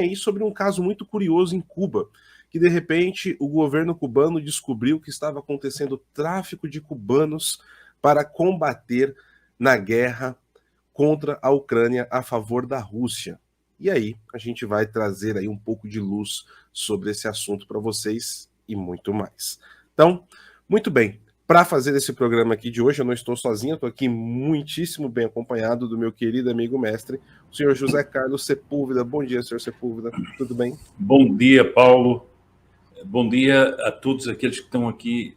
aí sobre um caso muito curioso em Cuba, que de repente o governo cubano descobriu que estava acontecendo tráfico de cubanos para combater na guerra contra a Ucrânia a favor da Rússia. E aí a gente vai trazer aí um pouco de luz sobre esse assunto para vocês e muito mais. Então, muito bem. Para fazer esse programa aqui de hoje, eu não estou sozinho, estou aqui muitíssimo bem acompanhado do meu querido amigo mestre, o senhor José Carlos Sepúlveda. Bom dia, senhor Sepúlveda. Tudo bem? Bom dia, Paulo. Bom dia a todos aqueles que estão aqui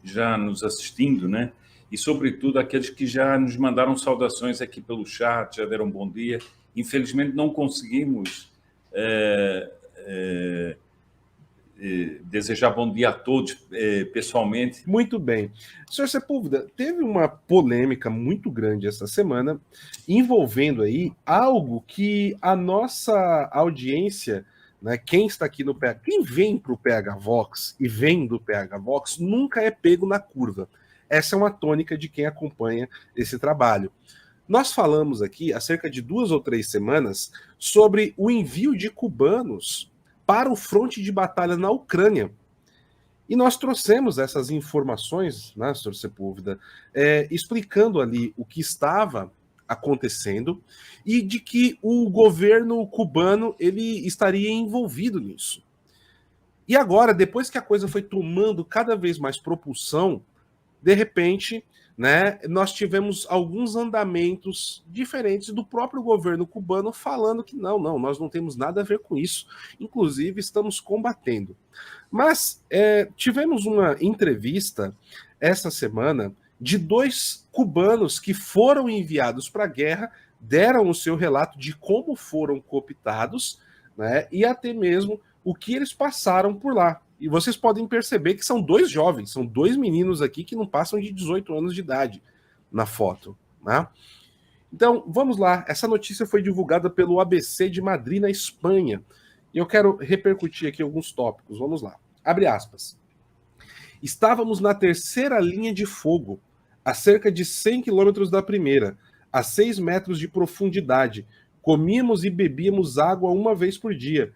já nos assistindo, né? E, sobretudo, aqueles que já nos mandaram saudações aqui pelo chat, já deram bom dia. Infelizmente, não conseguimos desejar bom dia a todos pessoalmente. Muito bem. Senhor Sepúlveda, teve uma polêmica muito grande essa semana envolvendo aí algo que a nossa audiência, né, quem está aqui no PH, quem vem para o PH Vox e vem do PH Vox nunca é pego na curva. Essa é uma tônica de quem acompanha esse trabalho. Nós falamos aqui há cerca de 2 ou 3 semanas sobre o envio de cubanos para o fronte de batalha na Ucrânia. E nós trouxemos essas informações, né, Sr. Sepúlveda, explicando ali o que estava acontecendo e de que o governo cubano ele estaria envolvido nisso. E agora, depois que a coisa foi tomando cada vez mais propulsão, de repente, né, nós tivemos alguns andamentos diferentes do próprio governo cubano falando que não, nós não temos nada a ver com isso. Inclusive, estamos combatendo. Mas tivemos uma entrevista essa semana de 2 cubanos que foram enviados para a guerra, deram o seu relato de como foram cooptados, né, e até mesmo o que eles passaram por lá. E vocês podem perceber que são 2 jovens, são 2 meninos aqui que não passam de 18 anos de idade na foto, né? Então, vamos lá. Essa notícia foi divulgada pelo ABC de Madrid, na Espanha. E eu quero repercutir aqui alguns tópicos. Vamos lá. Abre aspas. Estávamos na terceira linha de fogo, a cerca de 100 quilômetros da primeira, a 6 metros de profundidade. Comíamos e bebíamos água uma vez por dia.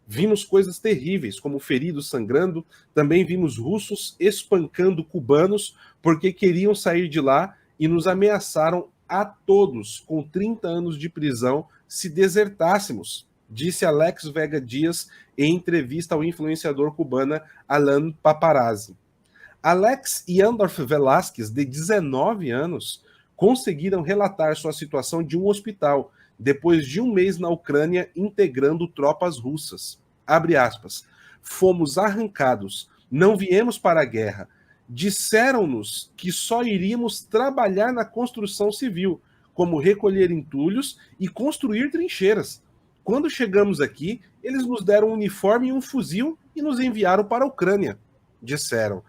Vimos coisas terríveis, como feridos sangrando. Também vimos russos espancando cubanos porque queriam sair de lá e nos ameaçaram a todos com 30 anos de prisão se desertássemos, disse Alex Vega Dias em entrevista ao influenciador cubano Alan Paparazzi. Alex e Andorf Velázquez, de 19 anos, conseguiram relatar sua situação de um hospital depois de 1 mês na Ucrânia integrando tropas russas. Abre aspas. Fomos arrancados, não viemos para a guerra. Disseram-nos que só iríamos trabalhar na construção civil, como recolher entulhos e construir trincheiras. Quando chegamos aqui, eles nos deram um uniforme e um fuzil e nos enviaram para a Ucrânia, disseram.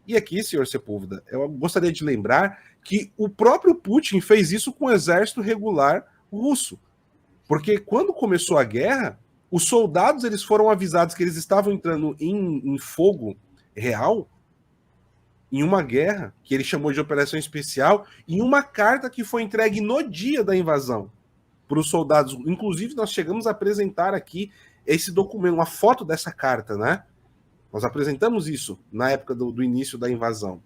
E aqui, senhor Sepúlveda, eu gostaria de lembrar que o próprio Putin fez isso com o exército regular russo. Porque quando começou a guerra, os soldados eles foram avisados que eles estavam entrando em fogo real, em uma guerra, que ele chamou de operação especial, em uma carta que foi entregue no dia da invasão para os soldados. Inclusive, nós chegamos a apresentar aqui esse documento, uma foto dessa carta, né? Nós apresentamos isso na época do início da invasão.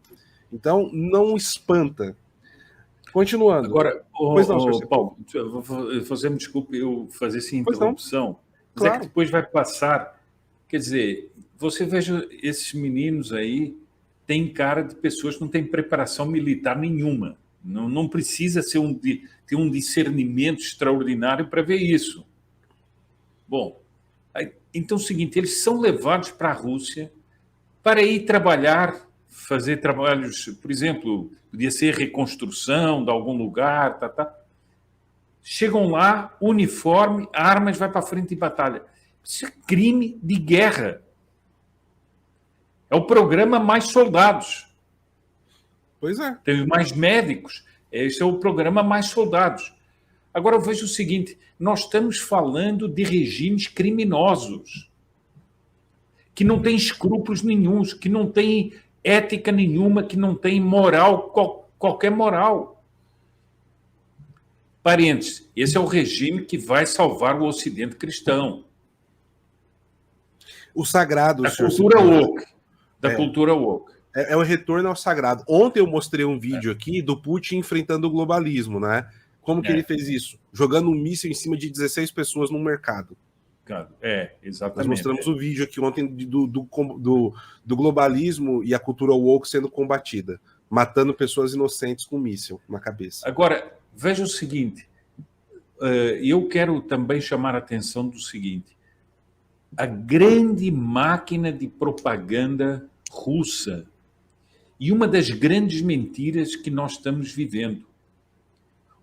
Então, não espanta. Continuando. Agora, pois não, Paulo, me desculpe eu fazer essa interrupção, mas claro. É que depois vai passar. Quer dizer, você veja esses meninos aí, tem cara de pessoas que não têm preparação militar nenhuma. Não precisa ter um discernimento extraordinário para ver isso. Bom, então é o seguinte, eles são levados para a Rússia para ir trabalhar, fazer trabalhos, por exemplo, podia ser reconstrução de algum lugar, Chegam lá, uniforme, armas, vai para a frente de batalha. Isso é crime de guerra. É o programa Mais Soldados. Pois é. Tem mais médicos. Esse é o programa Mais Soldados. Agora eu vejo o seguinte, nós estamos falando de regimes criminosos, que não têm escrúpulos nenhuns, que não têm ética nenhuma, que não têm moral, qualquer moral. Parênteses, esse é o regime que vai salvar o Ocidente cristão. O sagrado, Da senhor cultura Sepúlveda. woke. Da cultura woke. É o retorno ao sagrado. Ontem eu mostrei um vídeo aqui do Putin enfrentando o globalismo, né? Como que ele fez isso? Jogando um míssil em cima de 16 pessoas num mercado. Exatamente. Nós mostramos o vídeo aqui ontem do globalismo e a cultura woke sendo combatida, matando pessoas inocentes com míssil na cabeça. Agora, veja o seguinte, eu quero também chamar a atenção do seguinte, a grande máquina de propaganda russa e uma das grandes mentiras que nós estamos vivendo.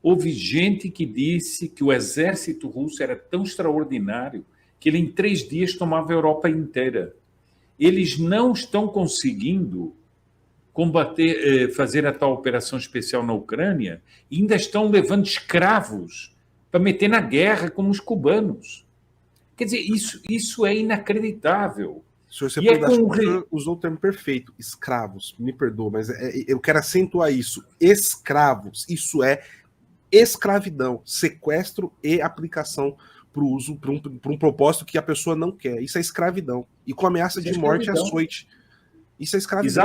Houve gente que disse que o exército russo era tão extraordinário que ele em 3 dias tomava a Europa inteira. Eles não estão conseguindo combater, fazer a tal operação especial na Ucrânia e ainda estão levando escravos para meter na guerra como os cubanos. Quer dizer, isso é inacreditável. O senhor Sepúlveda usou o termo perfeito, escravos, me perdoa, mas eu quero acentuar isso. Escravos, isso é escravidão, sequestro e aplicação para o uso, para um propósito que a pessoa não quer. Isso é escravidão. E com ameaça de morte e açoite. Isso é escravidão.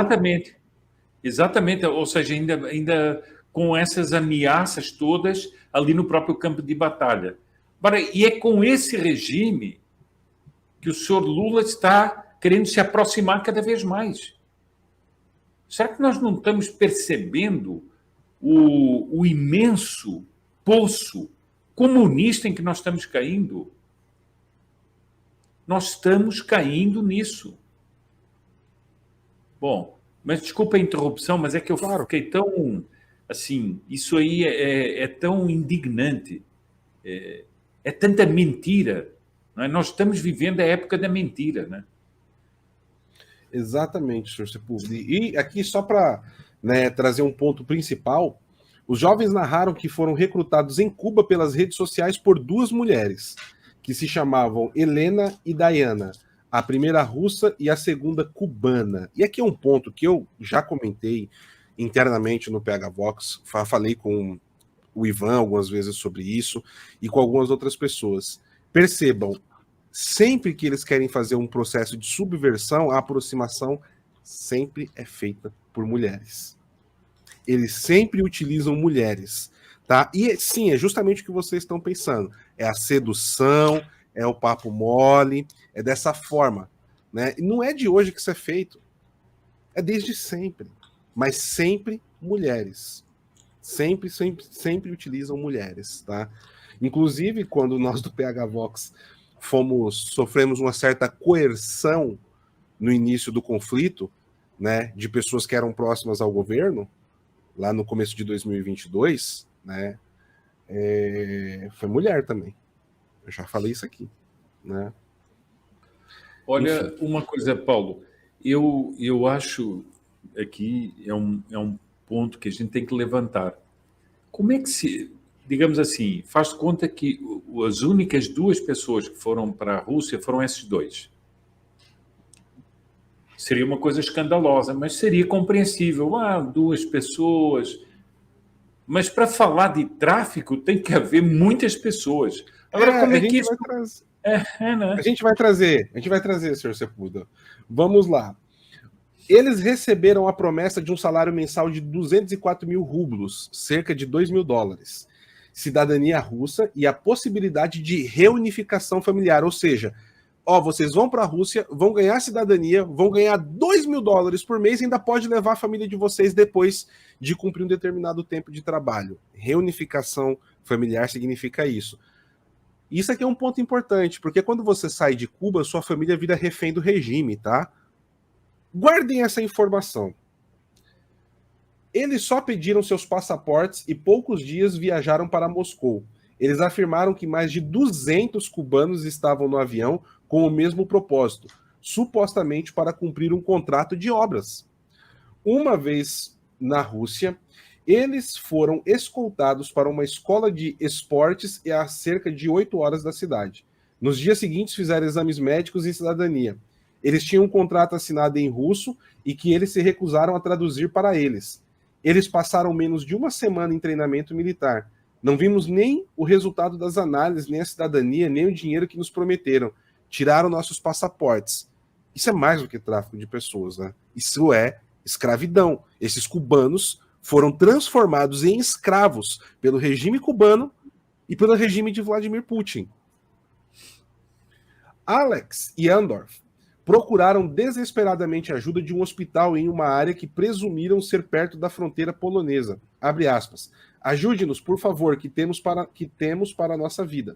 Exatamente. Ou seja, ainda com essas ameaças todas ali no próprio campo de batalha. E é com esse regime que o senhor Lula está querendo se aproximar cada vez mais. Será que nós não estamos percebendo o imenso poço comunista em que nós estamos caindo? Nós estamos caindo nisso. Bom, mas desculpa a interrupção, mas é que eu fiquei tão... Assim, isso aí é tão indignante. É tanta mentira. Não é? Nós estamos vivendo a época da mentira, né? Exatamente, senhor Sepúlveda. E aqui, só para trazer um ponto principal, os jovens narraram que foram recrutados em Cuba pelas redes sociais por 2 mulheres, que se chamavam Helena e Diana, a primeira russa e a segunda cubana. E aqui é um ponto que eu já comentei internamente no PH Vox, falei com o Ivan algumas vezes sobre isso, e com algumas outras pessoas. Percebam, sempre que eles querem fazer um processo de subversão, a aproximação sempre é feita por mulheres. Eles sempre utilizam mulheres, tá? E sim, é justamente o que vocês estão pensando. É a sedução, é o papo mole, é dessa forma, né? E não é de hoje que isso é feito. É desde sempre. Mas sempre mulheres. Sempre utilizam mulheres, tá? Inclusive, quando nós do PH Vox sofremos uma certa coerção no início do conflito, né, de pessoas que eram próximas ao governo, lá no começo de 2022, né, foi mulher também. Eu já falei isso aqui, né? Olha, enfim. Uma coisa, Paulo, eu acho aqui é um ponto que a gente tem que levantar. Como é que digamos assim, faz de conta que as únicas 2 pessoas que foram para a Rússia foram esses 2. Seria uma coisa escandalosa, mas seria compreensível. 2 pessoas. Mas para falar de tráfico tem que haver muitas pessoas. Agora, como é que isso... A gente vai trazer, senhor Sepúlveda. Vamos lá. Eles receberam a promessa de um salário mensal de 204 mil rublos, cerca de $2.000, cidadania russa e a possibilidade de reunificação familiar, ou seja, vocês vão para a Rússia, vão ganhar cidadania, vão ganhar $2.000 por mês e ainda pode levar a família de vocês depois de cumprir um determinado tempo de trabalho. Reunificação familiar significa isso. Isso aqui é um ponto importante, porque quando você sai de Cuba, sua família vira refém do regime, tá? Guardem essa informação. Eles só pediram seus passaportes e poucos dias viajaram para Moscou. Eles afirmaram que mais de 200 cubanos estavam no avião com o mesmo propósito, supostamente para cumprir um contrato de obras. Uma vez na Rússia, eles foram escoltados para uma escola de esportes a cerca de 8 horas da cidade. Nos dias seguintes, fizeram exames médicos e cidadania. Eles tinham um contrato assinado em russo e que eles se recusaram a traduzir para eles. Eles passaram menos de uma semana em treinamento militar. Não vimos nem o resultado das análises, nem a cidadania, nem o dinheiro que nos prometeram. tiraram nossos passaportes. Isso é mais do que tráfico de pessoas, né? Isso é escravidão. Esses cubanos foram transformados em escravos pelo regime cubano e pelo regime de Vladimir Putin. Alex e Andorf procuraram desesperadamente ajuda de um hospital em uma área que presumiram ser perto da fronteira polonesa. Abre aspas. Ajude-nos, por favor, que temos para a nossa vida.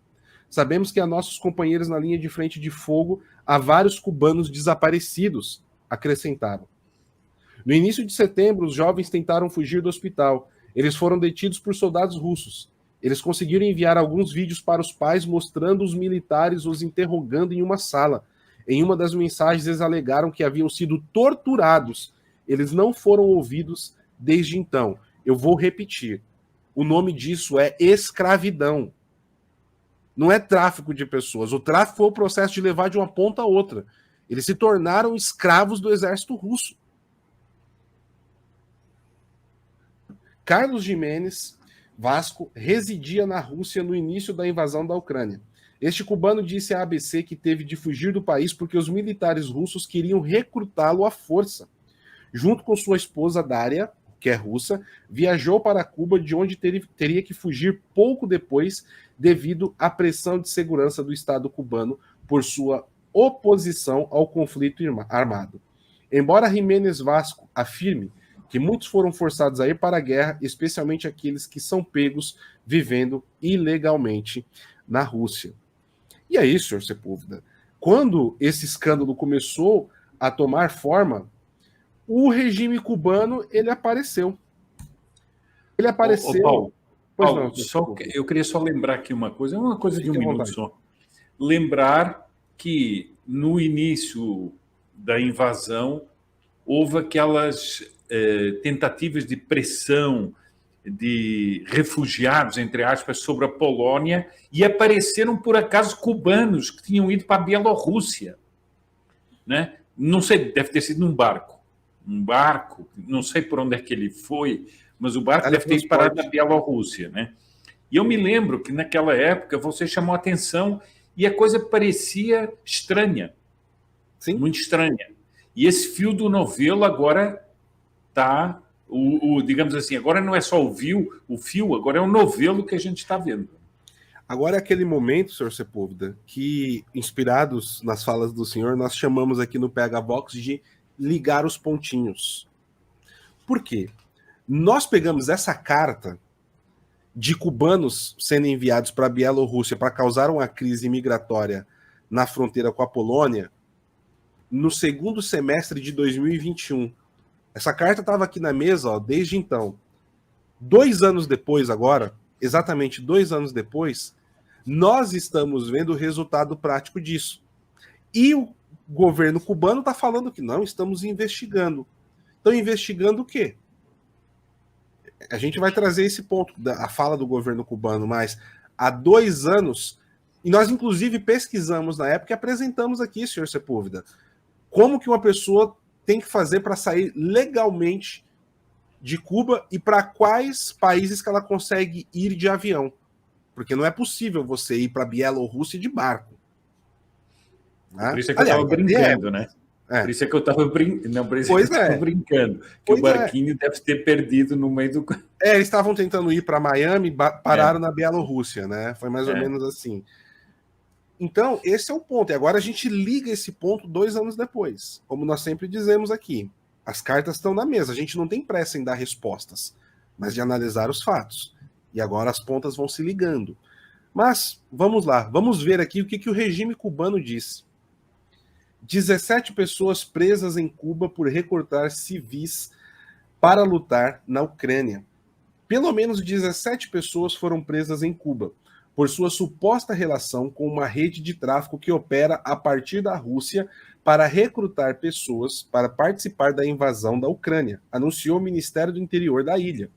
Sabemos que há nossos companheiros na linha de frente de fogo, há vários cubanos desaparecidos, acrescentaram. No início de setembro, os jovens tentaram fugir do hospital. Eles foram detidos por soldados russos. Eles conseguiram enviar alguns vídeos para os pais mostrando os militares os interrogando em uma sala. Em uma das mensagens, eles alegaram que haviam sido torturados. Eles não foram ouvidos desde então. Eu vou repetir. O nome disso é escravidão. Não é tráfico de pessoas. O tráfico foi o processo de levar de uma ponta a outra. Eles se tornaram escravos do exército russo. Carlos Jiménez Vasco residia na Rússia no início da invasão da Ucrânia. Este cubano disse à ABC que teve de fugir do país porque os militares russos queriam recrutá-lo à força. Junto com sua esposa Daria, que é russa, viajou para Cuba, de onde teria que fugir pouco depois devido à pressão de segurança do Estado cubano por sua oposição ao conflito armado. Embora Jiménez Vasco afirme que muitos foram forçados a ir para a guerra, especialmente aqueles que são pegos vivendo ilegalmente na Rússia. E aí, senhor Sepúlveda, quando esse escândalo começou a tomar forma, o regime cubano, ele apareceu. Ele apareceu... Paulo, eu queria só lembrar aqui uma coisa de um minuto só. Lembrar que no início da invasão houve aquelas tentativas de pressão de refugiados, entre aspas, sobre a Polônia, e apareceram, por acaso, cubanos que tinham ido para a Bielorrússia. Né? Não sei, deve ter sido num barco. Não sei por onde é que ele foi, mas o barco deve ter ido parar na Bielorrússia. Né? E eu me lembro que, naquela época, você chamou a atenção e a coisa parecia estranha. Sim. Muito estranha. E esse fio do novelo agora está... digamos assim, agora não é só o fio, agora é o novelo que a gente está vendo. Agora é aquele momento, senhor Sepúlveda, que, inspirados nas falas do senhor, nós chamamos aqui no PH Box de ligar os pontinhos. Por quê? Nós pegamos essa carta de cubanos sendo enviados para a Bielorrússia para causar uma crise migratória na fronteira com a Polônia no segundo semestre de 2021. Essa carta estava aqui na mesa desde então. 2 anos depois agora, exatamente 2 anos depois, nós estamos vendo o resultado prático disso. E o governo cubano está falando que não, estamos investigando. Estão investigando o quê? A gente vai trazer esse ponto, a fala do governo cubano, mas há 2 anos, e nós inclusive pesquisamos na época e apresentamos aqui, senhor Sepúlveda, como que uma pessoa tem que fazer para sair legalmente de Cuba e para quais países que ela consegue ir de avião. Porque não é possível você ir para a Bielorrússia de barco. Né? Por isso é que eu estava brincando, né? Por isso é que eu estava brincando. Que o barquinho deve ter perdido no meio do... Eles estavam tentando ir para Miami, pararam na Bielorrússia, né? Foi mais ou menos assim. Então, esse é o ponto. E agora a gente liga esse ponto 2 anos depois. Como nós sempre dizemos aqui. As cartas estão na mesa. A gente não tem pressa em dar respostas, mas de analisar os fatos. E agora as pontas vão se ligando. Mas, vamos lá. Vamos ver aqui o que o regime cubano disse. 17 pessoas presas em Cuba por recrutar civis para lutar na Ucrânia. Pelo menos 17 pessoas foram presas em Cuba por sua suposta relação com uma rede de tráfico que opera a partir da Rússia para recrutar pessoas para participar da invasão da Ucrânia, anunciou o Ministério do Interior da ilha.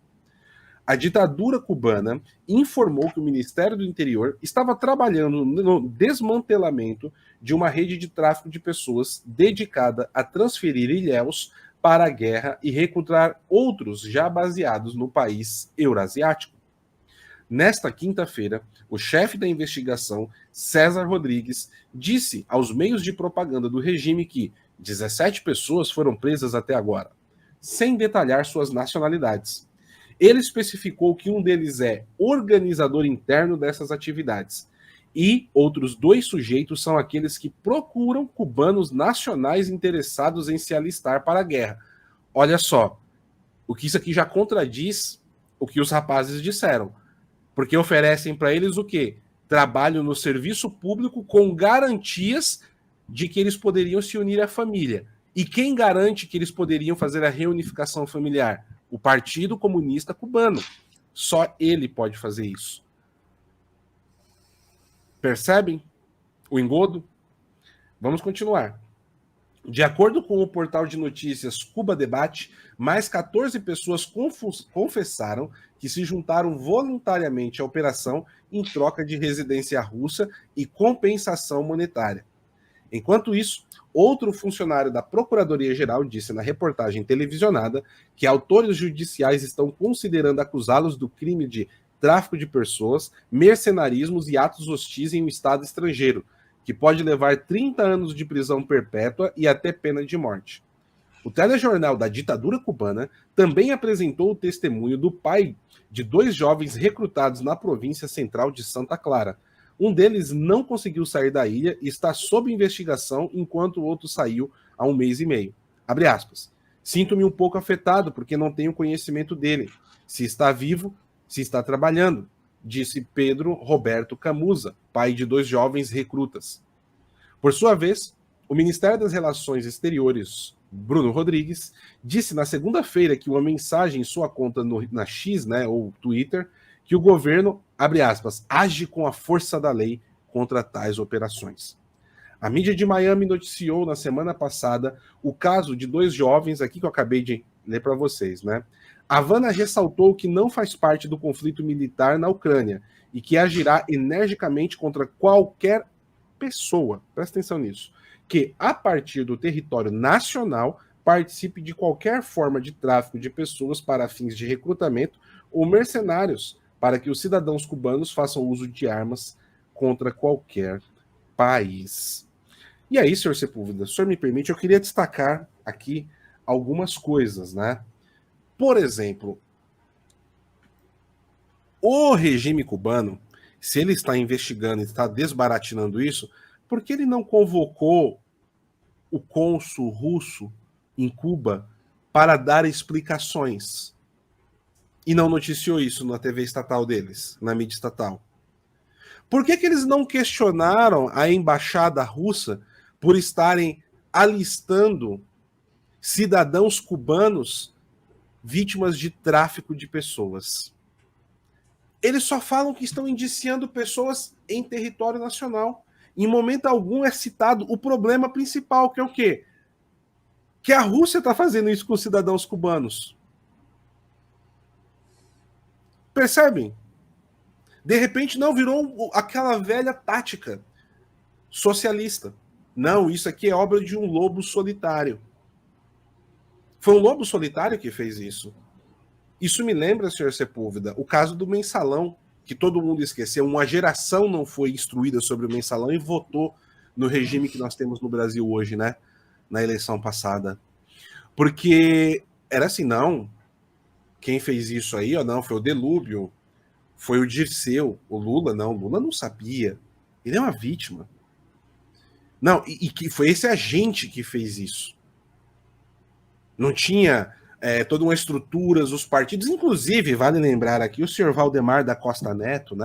A ditadura cubana informou que o Ministério do Interior estava trabalhando no desmantelamento de uma rede de tráfico de pessoas dedicada a transferir ilhéus para a guerra e recrutar outros já baseados no país eurasiático. Nesta quinta-feira, o chefe da investigação, César Rodrigues, disse aos meios de propaganda do regime que 17 pessoas foram presas até agora, sem detalhar suas nacionalidades. Ele especificou que um deles é organizador interno dessas atividades e outros 2 sujeitos são aqueles que procuram cubanos nacionais interessados em se alistar para a guerra. Olha só, o que isso aqui já contradiz o que os rapazes disseram. Porque oferecem para eles o quê? Trabalho no serviço público com garantias de que eles poderiam se unir à família. E quem garante que eles poderiam fazer a reunificação familiar? O Partido Comunista Cubano. Só ele pode fazer isso. Percebem o engodo? Vamos continuar. De acordo com o portal de notícias Cuba Debate, mais 14 pessoas confessaram que se juntaram voluntariamente à operação em troca de residência russa e compensação monetária. Enquanto isso, outro funcionário da Procuradoria-Geral disse na reportagem televisionada que autores judiciais estão considerando acusá-los do crime de tráfico de pessoas, mercenarismos e atos hostis em um estado estrangeiro, que pode levar 30 anos de prisão perpétua e até pena de morte. O telejornal da ditadura cubana também apresentou o testemunho do pai de 2 jovens recrutados na província central de Santa Clara. Um deles não conseguiu sair da ilha e está sob investigação, enquanto o outro saiu há 1 mês e meio. Abre aspas. Sinto-me um pouco afetado porque não tenho conhecimento dele. Se está vivo, se está trabalhando, disse Pedro Roberto Camuza, pai de 2 jovens recrutas. Por sua vez, o Ministério das Relações Exteriores, Bruno Rodrigues, disse na segunda-feira que uma mensagem em sua conta na X, ou Twitter, que o governo, abre aspas, age com a força da lei contra tais operações. A mídia de Miami noticiou na semana passada o caso de 2 jovens, aqui que eu acabei de ler para vocês, Havana ressaltou que não faz parte do conflito militar na Ucrânia e que agirá energicamente contra qualquer pessoa, presta atenção nisso, que, a partir do território nacional, participe de qualquer forma de tráfico de pessoas para fins de recrutamento ou mercenários, para que os cidadãos cubanos façam uso de armas contra qualquer país. E aí, senhor Sepúlveda, se o senhor me permite, eu queria destacar aqui algumas coisas, Por exemplo, o regime cubano, se ele está investigando e está desbaratinando isso, por que ele não convocou o cônsul russo em Cuba para dar explicações? E não noticiou isso na TV estatal deles, na mídia estatal? Por que eles não questionaram a embaixada russa por estarem alistando cidadãos cubanos vítimas de tráfico de pessoas? Eles só falam que estão indiciando pessoas em território nacional. Em momento algum é citado o problema principal, que é o quê? Que a Rússia está fazendo isso com os cidadãos cubanos. Percebem? De repente não virou aquela velha tática socialista. Não, isso aqui é obra de um lobo solitário. Foi um lobo solitário que fez isso. Isso me lembra, senhor Sepúlveda, o caso do mensalão, que todo mundo esqueceu. Uma geração não foi instruída sobre o mensalão e votou no regime que nós temos no Brasil hoje, na eleição passada. Porque era assim, não, quem fez isso aí, não, foi o Delúbio, foi o Dirceu, o Lula não sabia. Ele é uma vítima. Não, e que foi esse agente que fez isso. Não tinha toda uma estrutura, os partidos, inclusive, vale lembrar aqui, o senhor Valdemar da Costa Neto,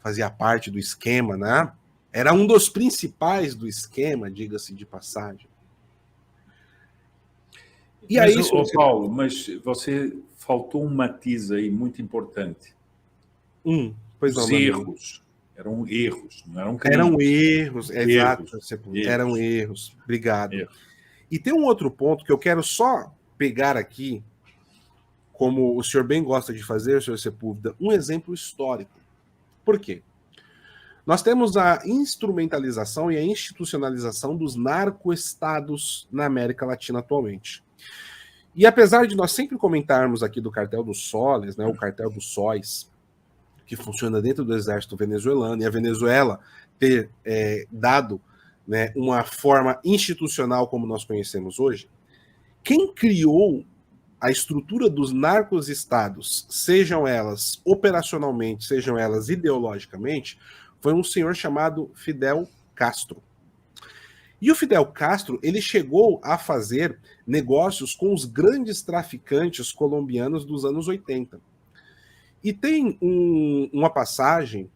fazia parte do esquema, era um dos principais do esquema, diga-se de passagem. E aí, Paulo, mas você faltou um matiz aí muito importante. Pois os não, erros. Eram erros, não eram crimes. Eram erros, exato. Eram erros. Obrigado. E tem um outro ponto que eu quero só pegar aqui, como o senhor bem gosta de fazer, senhor Sepúlveda, um exemplo histórico. Por quê? Nós temos a instrumentalização e a institucionalização dos narcoestados na América Latina atualmente. E apesar de nós sempre comentarmos aqui do Cartel dos Soles, o Cartel dos Sóis, que funciona dentro do exército venezuelano, e a Venezuela ter dado, né, uma forma institucional como nós conhecemos hoje, quem criou a estrutura dos narcos-estados, sejam elas operacionalmente, sejam elas ideologicamente, foi um senhor chamado Fidel Castro. E o Fidel Castro, ele chegou a fazer negócios com os grandes traficantes colombianos dos anos 80. E tem uma passagem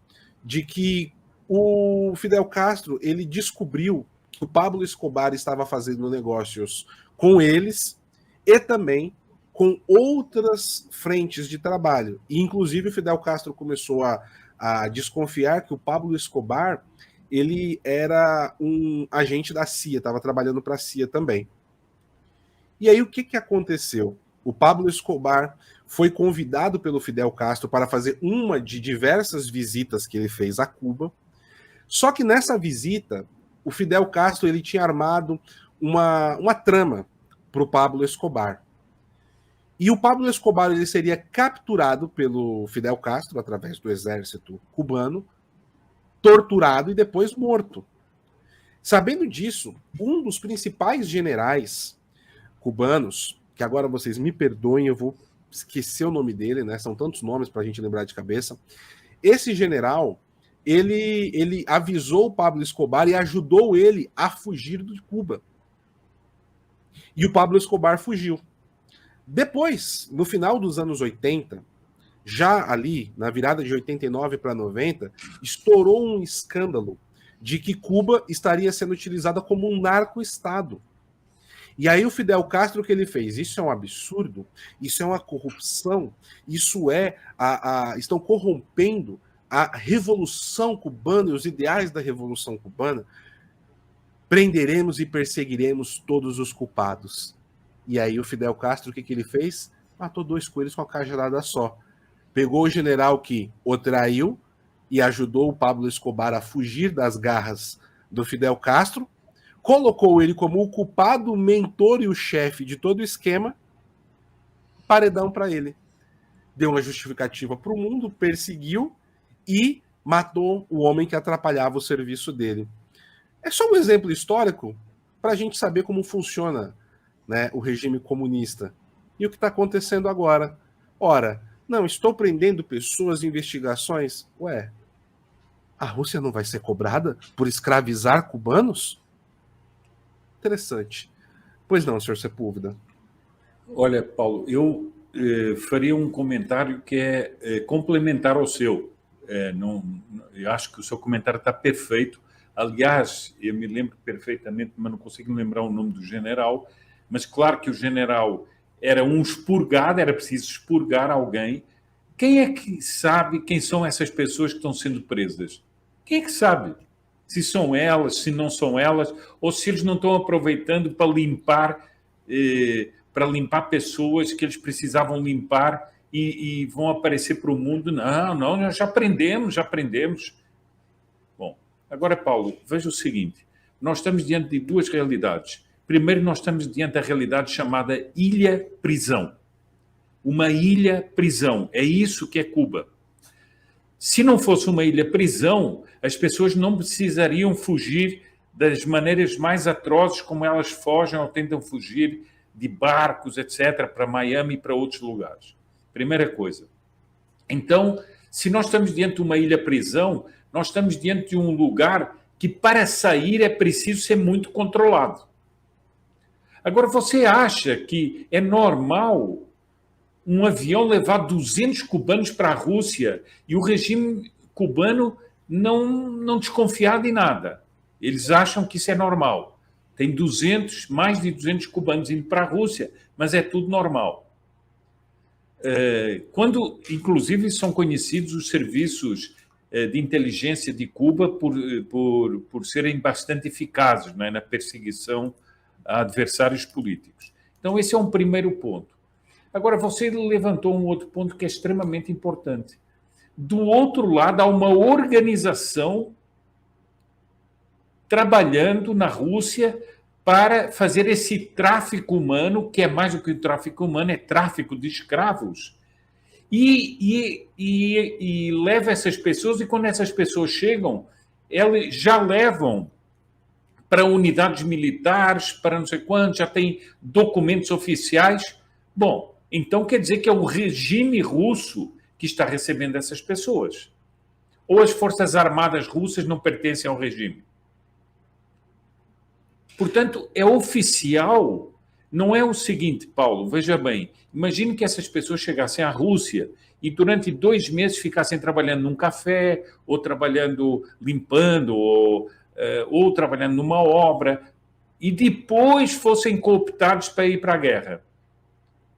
de que o Fidel Castro, ele descobriu que o Pablo Escobar estava fazendo negócios com eles e também com outras frentes de trabalho. E, inclusive, o Fidel Castro começou a desconfiar que o Pablo Escobar ele era um agente da CIA, estava trabalhando para a CIA também. E aí o que aconteceu? O Pablo Escobar foi convidado pelo Fidel Castro para fazer uma de diversas visitas que ele fez a Cuba. Só que nessa visita, o Fidel Castro ele tinha armado uma trama para o Pablo Escobar. E o Pablo Escobar ele seria capturado pelo Fidel Castro através do exército cubano, torturado e depois morto. Sabendo disso, um dos principais generais cubanos, que agora vocês me perdoem, eu vou esquecer o nome dele, né? São tantos nomes para a gente lembrar de cabeça. Esse general, ele avisou o Pablo Escobar e ajudou ele a fugir de Cuba. E o Pablo Escobar fugiu. Depois, no final dos anos 80, já ali, na virada de 89 para 90, estourou um escândalo de que Cuba estaria sendo utilizada como um narco-estado. E aí o Fidel Castro, o que ele fez? Isso é um absurdo, isso é uma corrupção, isso estão corrompendo a Revolução Cubana e os ideais da Revolução Cubana. Prenderemos e perseguiremos todos os culpados. E aí o Fidel Castro, o que ele fez? Matou 2 coelhos com a cajadada só. Pegou o general que o traiu e ajudou o Pablo Escobar a fugir das garras do Fidel Castro, colocou ele como o culpado, o mentor e o chefe de todo o esquema, paredão para ele. Deu uma justificativa para o mundo, perseguiu e matou o homem que atrapalhava o serviço dele. É só um exemplo histórico para a gente saber como funciona, né, o regime comunista. E o que está acontecendo agora? Ora, não, estou prendendo pessoas em investigações. Ué, a Rússia não vai ser cobrada por escravizar cubanos? Interessante. Pois não, senhor Sepúlveda. Olha, Paulo, eu faria um comentário que é complementar ao seu. Eu acho que o seu comentário está perfeito. Aliás, eu me lembro perfeitamente, mas não consigo lembrar o nome do general, mas claro que o general era um expurgado, era preciso expurgar alguém. Quem é que sabe quem são essas pessoas que estão sendo presas? Quem é que sabe? Se são elas, se não são elas, ou se eles não estão aproveitando para limpar pessoas que eles precisavam limpar e vão aparecer para o mundo. Não, já aprendemos. Bom, agora, Paulo, veja o seguinte. Nós estamos diante de 2 realidades. Primeiro, nós estamos diante da realidade chamada ilha-prisão. Uma ilha-prisão. É isso que é Cuba. Se não fosse uma ilha-prisão, as pessoas não precisariam fugir das maneiras mais atrozes como elas fogem ou tentam fugir de barcos, etc., para Miami e para outros lugares. Primeira coisa. Então, se nós estamos diante de uma ilha-prisão, nós estamos diante de um lugar que, para sair, é preciso ser muito controlado. Agora, você acha que é normal um avião levar 200 cubanos para a Rússia e o regime cubano não desconfiar de nada? Eles acham que isso é normal. Tem mais de 200 cubanos indo para a Rússia, mas é tudo normal. Quando, inclusive, são conhecidos os serviços de inteligência de Cuba por serem bastante eficazes, não é, na perseguição a adversários políticos. Então, esse é um primeiro ponto. Agora, você levantou um outro ponto que é extremamente importante. Do outro lado, há uma organização trabalhando na Rússia para fazer esse tráfico humano, que é mais do que o tráfico humano, é tráfico de escravos. e leva essas pessoas, e quando essas pessoas chegam, elas já levam para unidades militares, para não sei quanto, já tem documentos oficiais. Bom, então quer dizer que é o regime russo que está recebendo essas pessoas. Ou as Forças Armadas russas não pertencem ao regime. Portanto, é oficial. Não é o seguinte, Paulo, veja bem, imagine que essas pessoas chegassem à Rússia e durante 2 meses ficassem trabalhando num café, ou trabalhando limpando, ou trabalhando numa obra, e depois fossem cooptados para ir para a guerra.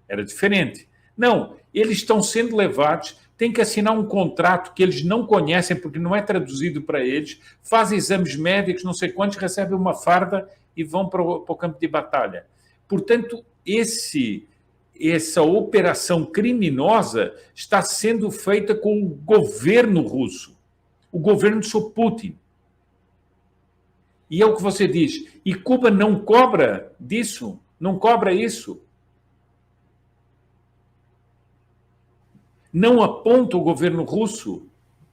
Era diferente. Não, eles estão sendo levados, têm que assinar um contrato que eles não conhecem, porque não é traduzido para eles, fazem exames médicos, não sei quantos, recebem uma farda e vão para o campo de batalha. Portanto, essa operação criminosa está sendo feita com o governo russo, o governo do Sr. Putin. E é o que você diz. E Cuba não cobra disso? Não cobra isso? Não aponta o governo russo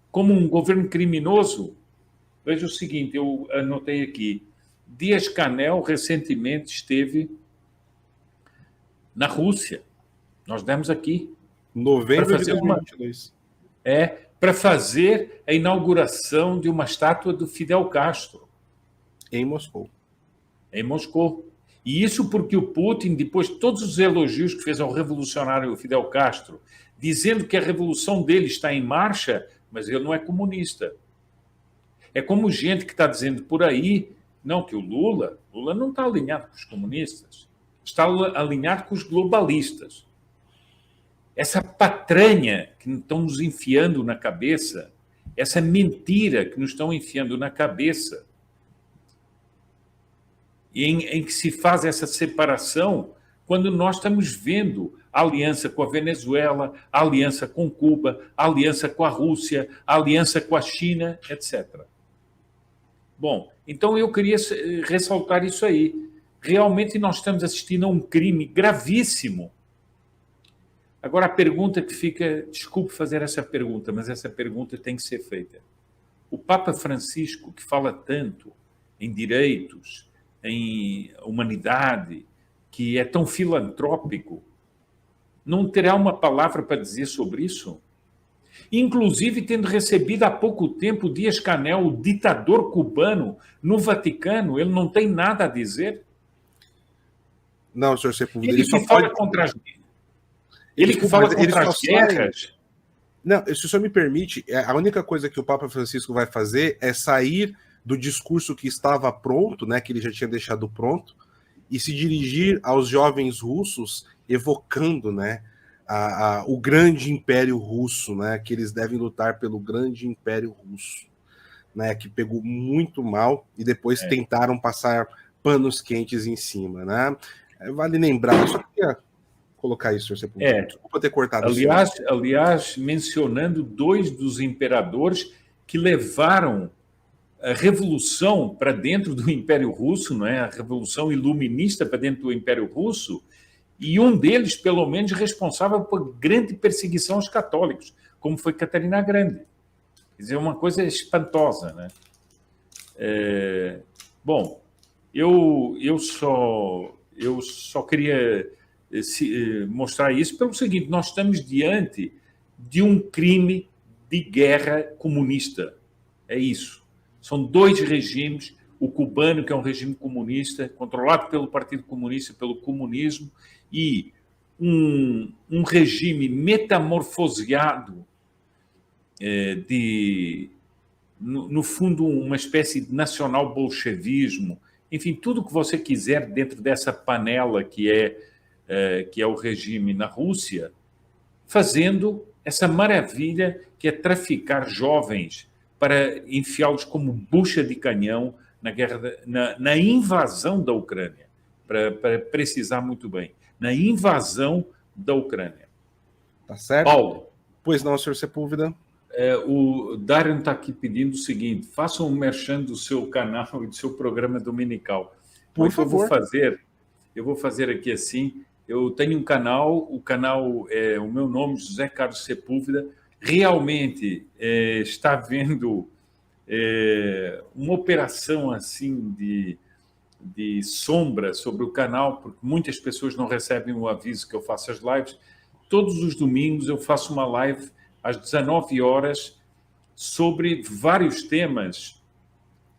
como um governo criminoso? Veja o seguinte, eu anotei aqui. Dias-Canel recentemente esteve na Rússia. Nós demos aqui. Novembro de 2022. Para fazer a inauguração de uma estátua do Fidel Castro. Em Moscou. Em Moscou. E isso porque o Putin, depois de todos os elogios que fez ao revolucionário Fidel Castro, dizendo que a revolução dele está em marcha, mas ele não é comunista. É como gente que está dizendo por aí, não, que o Lula não está alinhado com os comunistas, está alinhado com os globalistas. Essa patranha que estão nos enfiando na cabeça, essa mentira que nos estão enfiando na cabeça, em que se faz essa separação, quando nós estamos vendo a aliança com a Venezuela, a aliança com Cuba, a aliança com a Rússia, a aliança com a China, etc. Bom, então eu queria ressaltar isso aí. Realmente nós estamos assistindo a um crime gravíssimo. Agora a pergunta que fica, desculpe fazer essa pergunta, mas essa pergunta tem que ser feita. O Papa Francisco, que fala tanto em direitos, em humanidade, que é tão filantrópico, não terá uma palavra para dizer sobre isso? Inclusive, tendo recebido há pouco tempo Dias-Canel, o ditador cubano, no Vaticano, ele não tem nada a dizer? Não, senhor Sepúlveda. Ele que fala contra as guerras. Ele que fala contra as guerras. Não, se o senhor me permite, a única coisa que o Papa Francisco vai fazer é sair do discurso que estava pronto, né, que ele já tinha deixado pronto, e se dirigir aos jovens russos, evocando, né, o grande império russo, né, que eles devem lutar pelo grande império russo, né, que pegou muito mal e depois tentaram passar panos quentes em cima, né? Vale lembrar, eu só queria colocar isso, senhor Sepúlveda. Desculpa ter cortado. Aliás, mencionando 2 dos imperadores que levaram a revolução para dentro do Império Russo, não é? A revolução iluminista para dentro do Império Russo, e um deles, pelo menos, responsável por grande perseguição aos católicos, como foi Catarina Grande. Quer dizer, uma coisa espantosa, né? Bom, eu só queria mostrar isso pelo seguinte: nós estamos diante de um crime de guerra comunista. É isso. São 2 regimes, o cubano, que é um regime comunista, controlado pelo Partido Comunista, pelo comunismo, e um regime metamorfoseado, no fundo, uma espécie de nacional-bolchevismo, enfim, tudo o que você quiser dentro dessa panela que é o regime na Rússia, fazendo essa maravilha que é traficar jovens para enfiá-los como bucha de canhão na invasão da Ucrânia, para precisar muito bem, na invasão da Ucrânia. Tá certo? Paulo. Pois não, senhor Sepúlveda. O Darren está aqui pedindo o seguinte: faça um merchan do seu canal e do seu programa dominical. Por favor. Eu vou fazer aqui assim. Eu tenho um canal, o canal é o meu nome, José Carlos Sepúlveda. Realmente está havendo uma operação assim de sombra sobre o canal, porque muitas pessoas não recebem o aviso que eu faço as lives. Todos os domingos eu faço uma live às 19 horas sobre vários temas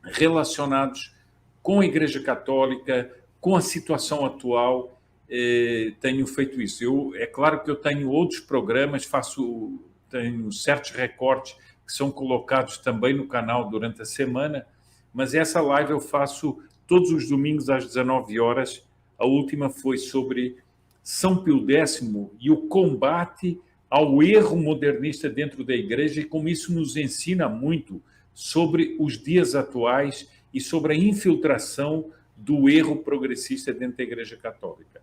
relacionados com a Igreja Católica, com a situação atual. Tenho feito isso. É claro que eu tenho outros programas, tenho certos recortes que são colocados também no canal durante a semana, mas essa live eu faço todos os domingos às 19 horas. A última foi sobre São Pio X e o combate ao erro modernista dentro da Igreja e como isso nos ensina muito sobre os dias atuais e sobre a infiltração do erro progressista dentro da Igreja Católica.